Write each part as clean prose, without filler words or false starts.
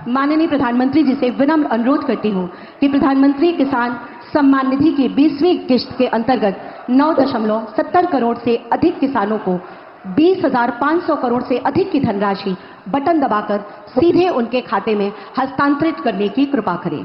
माननीय प्रधानमंत्री जी से विनम्र अनुरोध करती हूँ कि प्रधानमंत्री किसान सम्मान निधि की 20वीं किश्त के अंतर्गत 9.70 करोड़ से अधिक किसानों को 20,500 करोड़ से अधिक की धनराशि बटन दबाकर सीधे उनके खाते में हस्तांतरित करने की कृपा करें।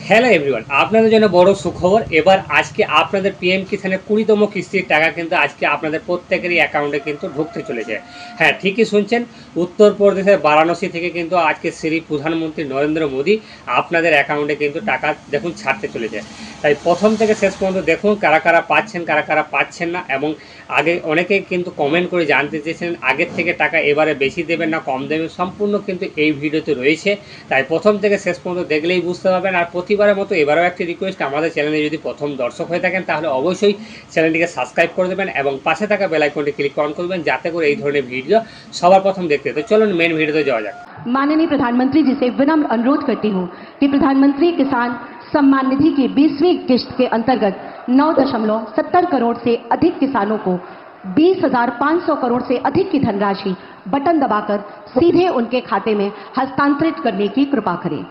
হ্যালো এভরিওয়ান, আপনাদের জন্য বড় সুখবর। এবার আজকে আপনাদের পিএম কিষানের 20তম কিস্তির টাকা কিন্তু আজকে আপনাদের প্রত্যেকেরই অ্যাকাউন্টে কিন্তু ঢুকতে চলেছে। হ্যাঁ, ঠিকই শুনছেন, উত্তরপ্রদেশের বারাণসী থেকে কিন্তু আজকে শ্রী প্রধানমন্ত্রী নরেন্দ্র মোদী আপনাদের অ্যাকাউন্টে কিন্তু টাকা দেখুন ছাড়তে চলেছে। তাই প্রথম থেকে শেষ পর্যন্ত দেখুন কারা কারা পাচ্ছেন, কারা কারা পাচ্ছেন না। এবং আগে অনেকেই কিন্তু কমেন্ট করে জানতে চেয়েছিলেন আগের থেকে টাকা এবারে বেশি দেবেন না কম দেবেন, সম্পূর্ণ কিন্তু এই ভিডিওতে রয়েছে। তাই প্রথম থেকে শেষ পর্যন্ত দেখলেই বুঝতে পারবেন। আর প্রতিবারের মতো এবারেও একটি রিকোয়েস্ট, আমাদের চ্যানেলে যদি প্রথম দর্শক হয়ে থাকেন তাহলে অবশ্যই চ্যানেলটিকে সাবস্ক্রাইব করে দেবেন এবং পাশে থাকা বেল আইকনটি ক্লিক অন করবেন যাতে করে এই ধরনের ভিডিও সবার প্রথম দেখতে। তো চলুন মেন ভিডিওতে যাওয়া যাক। माननीय प्रधानमंत्री जी से विनम्र अनुरोध करती हूँ कि प्रधानमंत्री किसान सम्मान निधि की 20वीं किश्त के अंतर्गत 9.70 करोड़ से अधिक किसानों को 20,500 करोड़ से अधिक की धनराशि बटन दबाकर सीधे उनके खाते में हस्तांतरित करने की कृपा करें।